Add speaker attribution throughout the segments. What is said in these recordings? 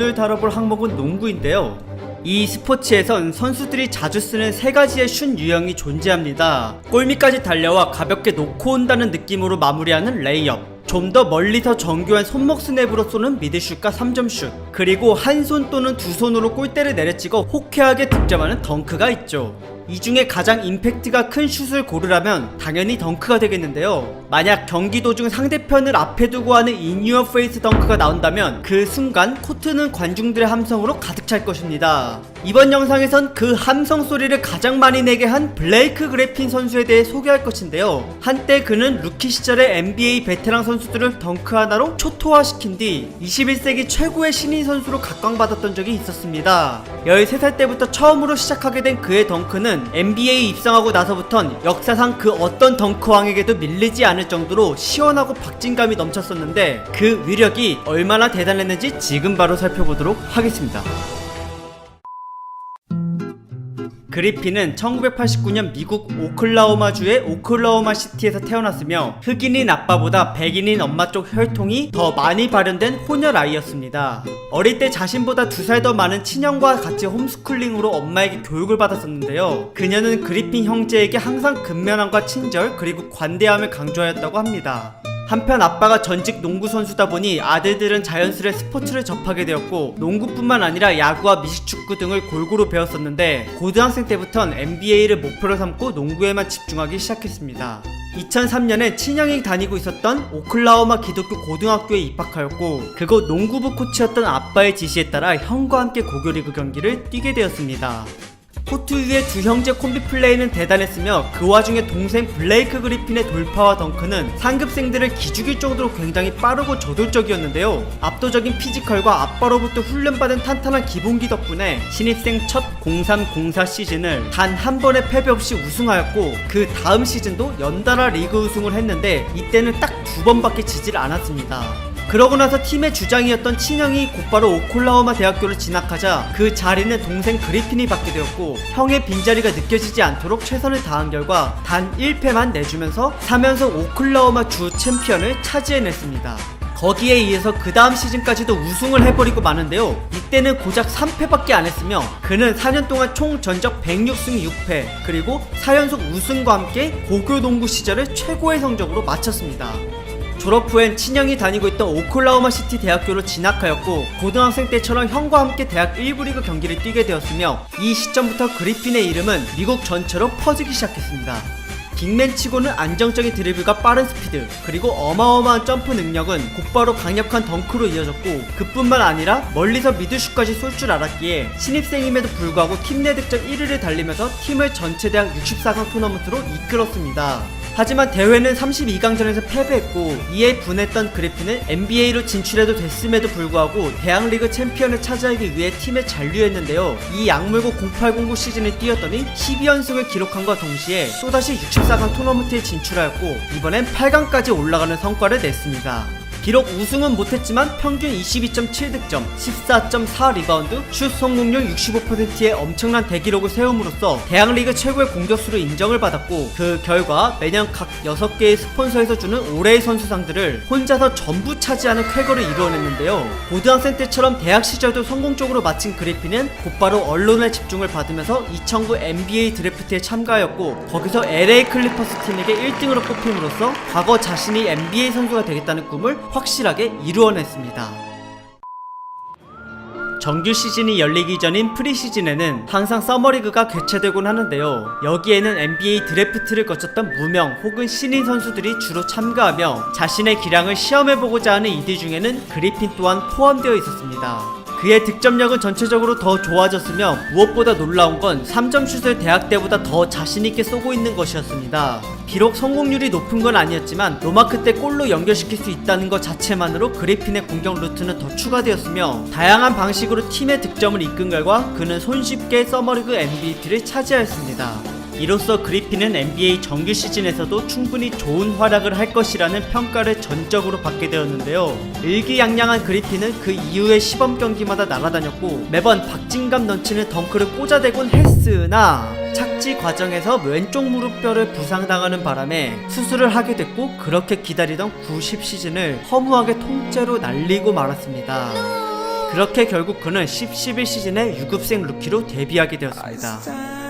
Speaker 1: 오늘 다뤄볼 항목은 농구인데요. 이 스포츠에선 선수들이 자주 쓰는 세 가지의 슛 유형이 존재합니다. 골밑까지 달려와 가볍게 놓고 온다는 느낌으로 마무리하는 레이업, 좀 더 멀리서 정교한 손목 스냅으로 쏘는 미드슛과 3점슛, 그리고 한 손 또는 두 손으로 골대를 내려찍어 호쾌하게 득점하는 덩크가 있죠. 이 중에 가장 임팩트가 큰 슛을 고르라면 당연히 덩크가 되겠는데요. 만약 경기 도중 상대편을 앞에 두고 하는 In Your Face 덩크가 나온다면 그 순간 코트는 관중들의 함성으로 가득 찰 것입니다. 이번 영상에선 그 함성 소리를 가장 많이 내게 한 블레이크 그리핀 선수에 대해 소개할 것인데요. 한때 그는 루키 시절의 NBA 베테랑 선수들을 덩크 하나로 초토화시킨 뒤 21세기 최고의 신인 선수로 각광받았던 적이 있었습니다. 13살 때부터 처음으로 시작하게 된 그의 덩크는 NBA에 입성하고 나서부턴 역사상 그 어떤 덩크왕에게도 밀리지 않을 정도로 시원하고 박진감이 넘쳤었는데 그 위력이 얼마나 대단했는지 지금 바로 살펴보도록 하겠습니다. 그리핀은 1989년 미국 오클라호마주의 오클라호마 시티에서 태어났으며 흑인인 아빠보다 백인인 엄마 쪽 혈통이 더 많이 발현된 혼혈 아이였습니다. 어릴 때 자신보다 2살 더 많은 친형과 같이 홈스쿨링으로 엄마에게 교육을 받았었는데요. 그녀는 그리핀 형제에게 항상 근면함과 친절 그리고 관대함을 강조하였다고 합니다. 한편 아빠가 전직 농구 선수다 보니 아들들은 자연스레 스포츠를 접하게 되었고 농구뿐만 아니라 야구와 미식축구 등을 골고루 배웠었는데 고등학생 때부턴 NBA를 목표로 삼고 농구에만 집중하기 시작했습니다. 2003년에 친형이 다니고 있었던 오클라호마 기독교 고등학교에 입학하였고 그곳 농구부 코치였던 아빠의 지시에 따라 형과 함께 고교리그 경기를 뛰게 되었습니다. 코트 위의 두 형제 콤비 플레이는 대단했으며 그 와중에 동생 블레이크 그리핀의 돌파와 덩크는 상급생들을 기죽일 정도로 굉장히 빠르고 저돌적이었는데요. 압도적인 피지컬과 아빠로부터 훈련받은 탄탄한 기본기 덕분에 신입생 첫 03-04 시즌을 단 한 번의 패배 없이 우승하였고 그 다음 시즌도 연달아 리그 우승을 했는데 이때는 딱 2번밖에 지질 않았습니다. 그러고 나서 팀의 주장이었던 친형이 곧바로 오클라호마 대학교를 진학하자 그 자리는 동생 그리핀이 받게 되었고 형의 빈자리가 느껴지지 않도록 최선을 다한 결과 단 1패만 내주면서 3연속 오클라호마 주 챔피언을 차지해냈습니다. 거기에 이어서 그 다음 시즌까지도 우승을 해버리고 마는데요. 이때는 고작 3패밖에 안 했으며 그는 4년 동안 총 전적 106승 6패 그리고 4연속 우승과 함께 고교 농구 시절을 최고의 성적으로 마쳤습니다. 졸업 후엔 친형이 다니고 있던 오클라호마 시티 대학교로 진학하였고 고등학생 때처럼 형과 함께 대학 1부 리그 경기를 뛰게 되었으며 이 시점부터 그리핀의 이름은 미국 전체로 퍼지기 시작했습니다. 빅맨치고는 안정적인 드리블과 빠른 스피드 그리고 어마어마한 점프 능력은 곧바로 강력한 덩크로 이어졌고 그뿐만 아니라 멀리서 미드슛까지 쏠 줄 알았기에 신입생임에도 불구하고 팀 내 득점 1위를 달리면서 팀을 전체 대학 64강 토너먼트로 이끌었습니다. 하지만 대회는 32강전에서 패배했고 이에 분했던 그리핀은 NBA로 진출해도 됐음에도 불구하고 대학리그 챔피언을 차지하기 위해 팀에 잔류했는데요. 이 약물고 0809 시즌을 뛰었더니 12연승을 기록함과 동시에 또다시 64강 토너먼트에 진출하였고 이번엔 8강까지 올라가는 성과를 냈습니다. 비록 우승은 못했지만 평균 22.7득점, 14.4 리바운드, 슛 성공률 65%의 엄청난 대기록을 세움으로써 대학리그 최고의 공격수로 인정을 받았고 그 결과 매년 각 6개의 스폰서에서 주는 올해의 선수상들을 혼자서 전부 차지하는 쾌거를 이루어냈는데요. 고등학생 때처럼 대학 시절도 성공적으로 마친 그리핀은 곧바로 언론의 집중을 받으면서 2009 NBA 드래프트에 참가하였고 거기서 LA 클리퍼스 팀에게 1등으로 뽑힘으로써 과거 자신이 NBA 선수가 되겠다는 꿈을 확실하게 이루어냈습니다. 정규 시즌이 열리기 전인 프리시즌에는 항상 서머리그가 개최되곤 하는데요. 여기에는 NBA 드래프트를 거쳤던 무명 혹은 신인 선수들이 주로 참가하며 자신의 기량을 시험해보고자 하는 이들 중에는 그리핀 또한 포함되어 있었습니다. 그의 득점력은 전체적으로 더 좋아졌으며 무엇보다 놀라운 건 3점슛을 대학 때보다 더 자신있게 쏘고 있는 것이었습니다. 비록 성공률이 높은 건 아니었지만 노마크 때 골로 연결시킬 수 있다는 것 자체만으로 그리핀의 공격 루트는 더 추가되었으며 다양한 방식으로 팀의 득점을 이끈 결과 그는 손쉽게 서머리그 MVP를 차지하였습니다. 이로써 그리핀은 NBA 정규 시즌에서도 충분히 좋은 활약을 할 것이라는 평가를 전적으로 받게 되었는데요. 일기양양한 그리핀은 그 이후의 시범 경기마다 날아다녔고 매번 박진감 넘치는 덩크를 꽂아대곤 했으나 착지 과정에서 왼쪽 무릎뼈를 부상당하는 바람에 수술을 하게 됐고 그렇게 기다리던 90 시즌을 허무하게 통째로 날리고 말았습니다. 그렇게 결국 그는 10-11 시즌에 유급생 루키로 데뷔하게 되었습니다.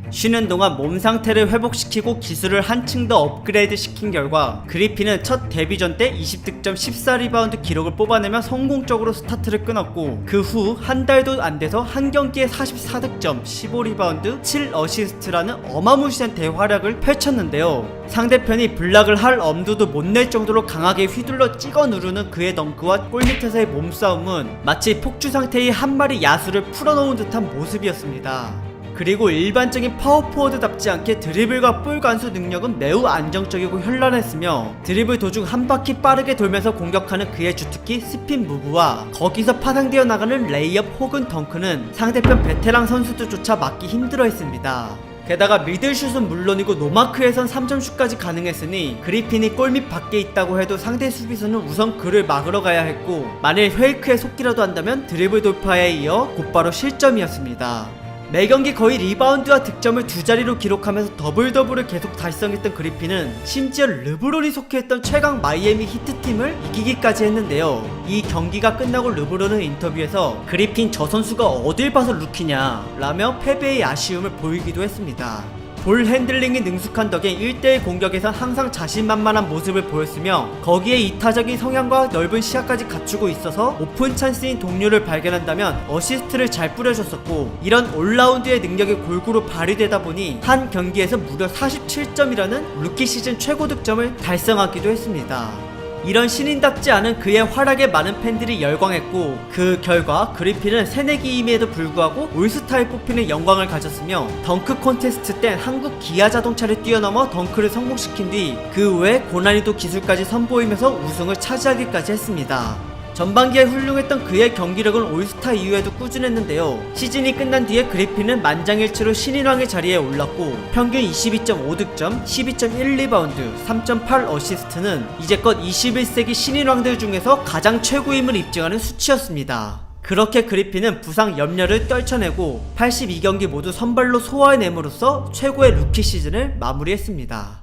Speaker 1: 쉬는 동안 몸 상태를 회복시키고 기술을 한층 더 업그레이드 시킨 결과 그리핀은 첫 데뷔전 때 20득점 14리바운드 기록을 뽑아내며 성공적으로 스타트를 끊었고, 그 후 한 달도 안 돼서 한 경기에 44득점 15리바운드 7어시스트라는 어마무시한 대활약을 펼쳤는데요. 상대편이 블락을 할 엄두도 못 낼 정도로 강하게 휘둘러 찍어 누르는 그의 덩크와 골밑에서의 몸싸움은 마치 폭주 상태의 한 마리 야수를 풀어놓은 듯한 모습이었습니다. 그리고 일반적인 파워포워드답지 않게 드리블과 볼 간수 능력은 매우 안정적이고 현란했으며, 드리블 도중 한 바퀴 빠르게 돌면서 공격하는 그의 주특기 스핀 무브와 거기서 파생되어 나가는 레이업 혹은 덩크는 상대편 베테랑 선수들조차 막기 힘들어했습니다. 게다가 미들슛은 물론이고 노마크에선 3점슛까지 가능했으니 그리핀이 골밑 밖에 있다고 해도 상대 수비수는 우선 그를 막으러 가야 했고, 만일 페이크에 속기라도 한다면 드리블 돌파에 이어 곧바로 실점이었습니다. 매경기 거의 리바운드와 득점을 두 자리로 기록하면서 더블더블을 계속 달성했던 그리핀은 심지어 르브론이 속해있던 최강 마이애미 히트팀을 이기기까지 했는데요. 이 경기가 끝나고 르브론은 인터뷰에서 그리핀 저 선수가 어딜 봐서 루키냐 라며 패배의 아쉬움을 보이기도 했습니다. 볼 핸들링이 능숙한 덕에 1대1 공격에선 항상 자신만만한 모습을 보였으며, 거기에 이타적인 성향과 넓은 시야까지 갖추고 있어서 오픈 찬스인 동료를 발견한다면 어시스트를 잘 뿌려줬었고, 이런 올라운드의 능력이 골고루 발휘되다 보니 한 경기에서 무려 47점이라는 루키 시즌 최고 득점을 달성하기도 했습니다. 이런 신인답지 않은 그의 활약에 많은 팬들이 열광했고, 그 결과 그리핀은 새내기임에도 불구하고 올스타에 뽑히는 영광을 가졌으며, 덩크 콘테스트 땐 한국 기아 자동차를 뛰어넘어 덩크를 성공시킨 뒤 그 외 고난이도 기술까지 선보이면서 우승을 차지하기까지 했습니다. 전반기에 훌륭했던 그의 경기력은 올스타 이후에도 꾸준했는데요. 시즌이 끝난 뒤에 그리핀은 만장일치로 신인왕의 자리에 올랐고, 평균 22.5득점, 12.1리바운드, 3.8어시스트는 이제껏 21세기 신인왕들 중에서 가장 최고임을 입증하는 수치였습니다. 그렇게 그리핀은 부상 염려를 떨쳐내고 82경기 모두 선발로 소화해냄으로써 최고의 루키 시즌을 마무리했습니다.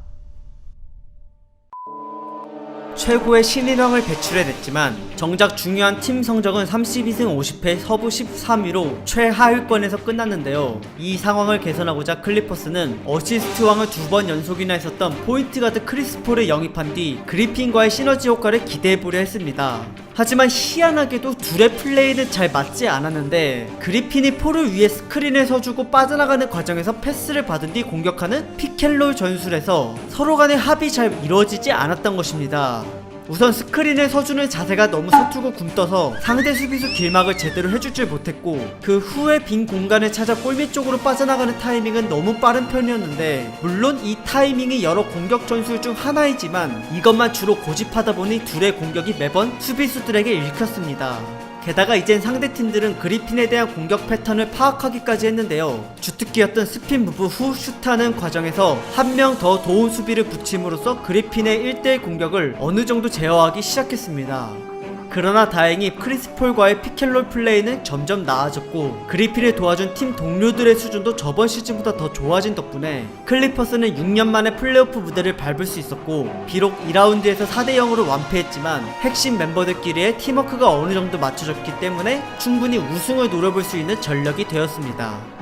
Speaker 1: 최고의 신인왕을 배출해냈지만 정작 중요한 팀 성적은 32승 50패 서부 13위로 최하위권에서 끝났는데요. 이 상황을 개선하고자 클리퍼스는 어시스트 왕을 2번 연속이나 했었던 포인트 가드 크리스 폴을 영입한 뒤 그리핀과의 시너지 효과를 기대해보려 했습니다. 하지만 희한하게도 둘의 플레이는 잘 맞지 않았는데, 그리핀이 폴을 위해 스크린을 서주고 빠져나가는 과정에서 패스를 받은 뒤 공격하는 피켓롤 전술에서 서로 간의 합이 잘 이루어지지 않았던 것입니다. 우선 스크린을 서주는 자세가 너무 서투고 굼떠서 상대 수비수 길막을 제대로 해주질 못했고, 그 후에 빈 공간을 찾아 골밑 쪽으로 빠져나가는 타이밍은 너무 빠른 편이었는데, 물론 이 타이밍이 여러 공격 전술 중 하나이지만 이것만 주로 고집하다 보니 둘의 공격이 매번 수비수들에게 읽혔습니다. 게다가 이젠 상대팀들은 그리핀에 대한 공격 패턴을 파악하기까지 했는데요. 주특기였던 스핀 무브 후 슛하는 과정에서 한 명 더 도운 수비를 붙임으로써 그리핀의 1대1 공격을 어느 정도 제어하기 시작했습니다. 그러나 다행히 크리스폴과의 피켓롤 플레이는 점점 나아졌고, 그리핀을 도와준 팀 동료들의 수준도 저번 시즌보다 더 좋아진 덕분에 클리퍼스는 6년 만에 플레이오프 무대를 밟을 수 있었고, 비록 2라운드에서 4대0으로 완패했지만 핵심 멤버들끼리의 팀워크가 어느 정도 맞춰졌기 때문에 충분히 우승을 노려볼 수 있는 전력이 되었습니다.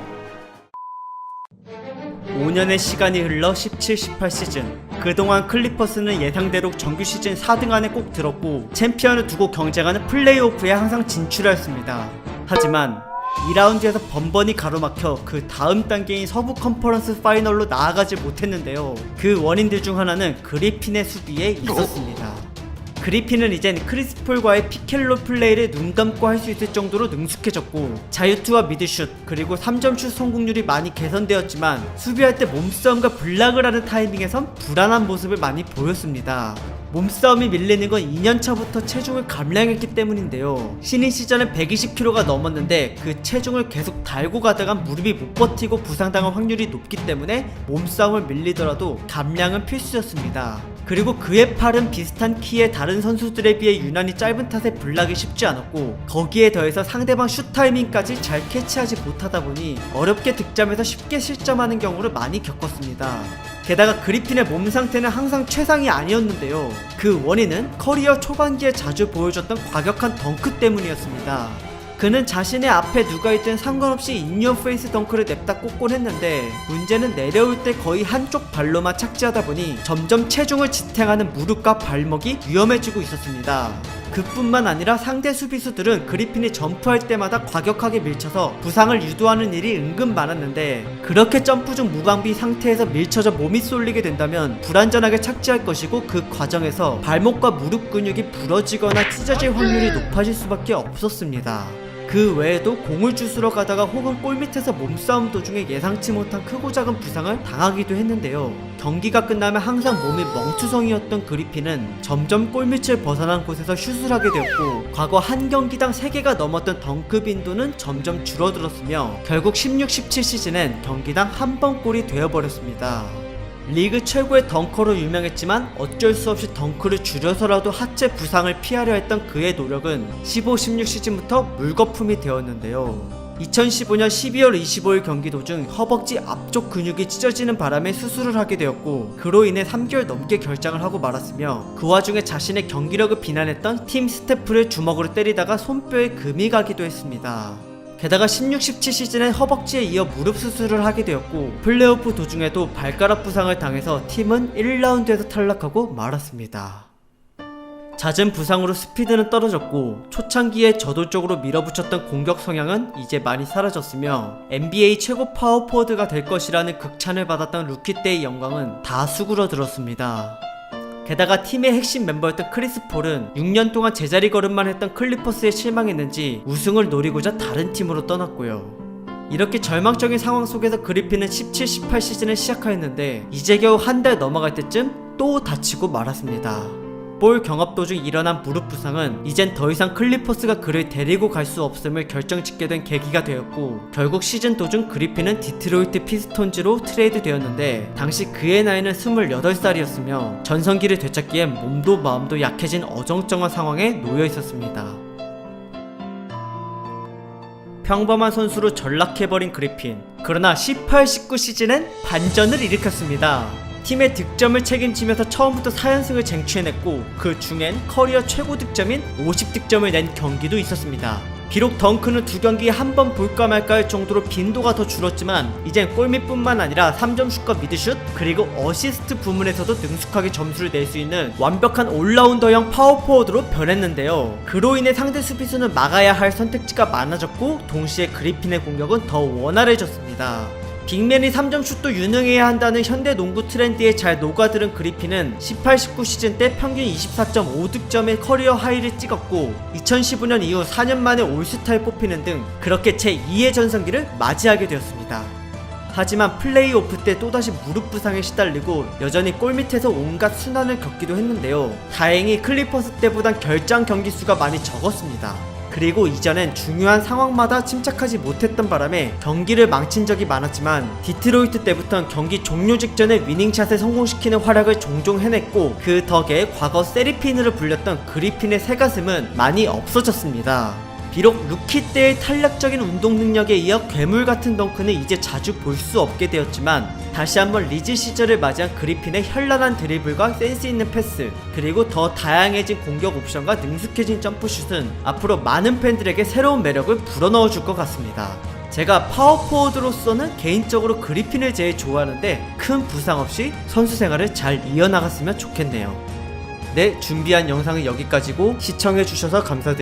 Speaker 1: 5년의 시간이 흘러 17-18 시즌, 그동안 클리퍼스는 예상대로 정규 시즌 4등 안에 꼭 들었고 챔피언을 두고 경쟁하는 플레이오프에 항상 진출하였습니다. 하지만 2라운드에서 번번이 가로막혀 그 다음 단계인 서부 컨퍼런스 파이널로 나아가지 못했는데요. 그 원인들 중 하나는 그리핀의 수비에 있었습니다. 그리핀은 이젠 크리스폴과의 피켓롤 플레이를 눈 감고 할 수 있을 정도로 능숙해졌고, 자유투와 미드슛 그리고 3점슛 성공률이 많이 개선되었지만 수비할 때 몸싸움과 블락을 하는 타이밍에선 불안한 모습을 많이 보였습니다. 몸싸움이 밀리는 건 2년차부터 체중을 감량했기 때문인데요. 신인 시절은 120kg가 넘었는데 그 체중을 계속 달고 가다가 무릎이 못 버티고 부상당할 확률이 높기 때문에 몸싸움을 밀리더라도 감량은 필수였습니다. 그리고 그의 팔은 비슷한 키의 다른 선수들에 비해 유난히 짧은 탓에 블락이 쉽지 않았고, 거기에 더해서 상대방 슛 타이밍까지 잘 캐치하지 못하다 보니 어렵게 득점해서 쉽게 실점하는 경우를 많이 겪었습니다. 게다가 그리핀의 몸 상태는 항상 최상이 아니었는데요. 그 원인은 커리어 초반기에 자주 보여줬던 과격한 덩크 때문이었습니다. 그는 자신의 앞에 누가 있든 상관없이 인유어 페이스 덩크를 냅다 꽂곤 했는데, 문제는 내려올 때 거의 한쪽 발로만 착지하다 보니 점점 체중을 지탱하는 무릎과 발목이 위험해지고 있었습니다. 그뿐만 아니라 상대 수비수들은 그리핀이 점프할 때마다 과격하게 밀쳐서 부상을 유도하는 일이 은근 많았는데, 그렇게 점프 중 무방비 상태에서 밀쳐져 몸이 쏠리게 된다면 불안전하게 착지할 것이고, 그 과정에서 발목과 무릎 근육이 부러지거나 찢어질 확률이 높아질 수밖에 없었습니다. 그 외에도 공을 주스러 가다가 혹은 골밑에서 몸싸움 도중에 예상치 못한 크고 작은 부상을 당하기도 했는데요. 경기가 끝나면 항상 몸이 멍투성이었던 그리핀은 점점 골밑을 벗어난 곳에서 슛을 하게 되었고, 과거 한 경기당 3개가 넘었던 덩크 빈도는 점점 줄어들었으며 결국 16-17 시즌엔 경기당 한 번 골이 되어버렸습니다. 리그 최고의 덩커로 유명했지만 어쩔 수 없이 덩크를 줄여서라도 하체 부상을 피하려 했던 그의 노력은 15-16 시즌부터 물거품이 되었는데요. 2015년 12월 25일 경기 도중 허벅지 앞쪽 근육이 찢어지는 바람에 수술을 하게 되었고, 그로 인해 3개월 넘게 결장을 하고 말았으며, 그 와중에 자신의 경기력을 비난했던 팀 스태프를 주먹으로 때리다가 손뼈에 금이 가기도 했습니다. 게다가 16-17 시즌엔 허벅지에 이어 무릎 수술을 하게 되었고, 플레이오프 도중에도 발가락 부상을 당해서 팀은 1라운드에서 탈락하고 말았습니다. 잦은 부상으로 스피드는 떨어졌고, 초창기에 저돌적으로 밀어붙였던 공격 성향은 이제 많이 사라졌으며, NBA 최고 파워포워드가 될 것이라는 극찬을 받았던 루키 때의 영광은 다 수그러들었습니다. 게다가 팀의 핵심 멤버였던 크리스 폴은 6년 동안 제자리 걸음만 했던 클리퍼스에 실망했는지 우승을 노리고자 다른 팀으로 떠났고요. 이렇게 절망적인 상황 속에서 그리핀은 17-18 시즌을 시작하였는데, 이제 겨우 한 달 넘어갈 때쯤 또 다치고 말았습니다. 볼 경합 도중 일어난 무릎 부상은 이젠 더 이상 클리퍼스가 그를 데리고 갈 수 없음을 결정짓게 된 계기가 되었고, 결국 시즌 도중 그리핀은 디트로이트 피스톤즈로 트레이드 되었는데, 당시 그의 나이는 28살이었으며 전성기를 되찾기엔 몸도 마음도 약해진 어정쩡한 상황에 놓여 있었습니다. 평범한 선수로 전락해버린 그리핀. 그러나 18-19 시즌엔 반전을 일으켰습니다. 팀의 득점을 책임지면서 처음부터 4연승을 쟁취해냈고, 그 중엔 커리어 최고 득점인 50득점을 낸 경기도 있었습니다. 비록 덩크는 2경기에 한 번 볼까 말까 할 정도로 빈도가 더 줄었지만, 이젠 골밑뿐만 아니라 3점슛과 미드슛, 그리고 어시스트 부문에서도 능숙하게 점수를 낼 수 있는 완벽한 올라운더형 파워포워드로 변했는데요. 그로 인해 상대 수비수는 막아야 할 선택지가 많아졌고, 동시에 그리핀의 공격은 더 원활해졌습니다. 빅맨이 3점슛도 유능해야 한다는 현대 농구 트렌드에 잘 녹아들은 그리핀은 18-19 시즌 때 평균 24.5득점의 커리어 하이를 찍었고, 2015년 이후 4년 만에 올스타에 뽑히는 등 그렇게 제2의 전성기를 맞이하게 되었습니다. 하지만 플레이오프 때 또다시 무릎 부상에 시달리고 여전히 골밑에서 온갖 순환을 겪기도 했는데요. 다행히 클리퍼스 때보단 결장 경기 수가 많이 적었습니다. 그리고 이전엔 중요한 상황마다 침착하지 못했던 바람에 경기를 망친 적이 많았지만, 디트로이트 때부턴 경기 종료 직전에 위닝샷을 성공시키는 활약을 종종 해냈고, 그 덕에 과거 세리핀으로 불렸던 그리핀의 새가슴은 많이 없어졌습니다. 비록 루키 때의 탄력적인 운동 능력에 이어 괴물같은 덩크는 이제 자주 볼 수 없게 되었지만, 다시 한번 리즈 시절을 맞이한 그리핀의 현란한 드리블과 센스 있는 패스, 그리고 더 다양해진 공격 옵션과 능숙해진 점프슛은 앞으로 많은 팬들에게 새로운 매력을 불어넣어 줄 것 같습니다. 제가 파워포워드로서는 개인적으로 그리핀을 제일 좋아하는데, 큰 부상 없이 선수 생활을 잘 이어나갔으면 좋겠네요. 네, 준비한 영상은 여기까지고, 시청해주셔서 감사드립니다.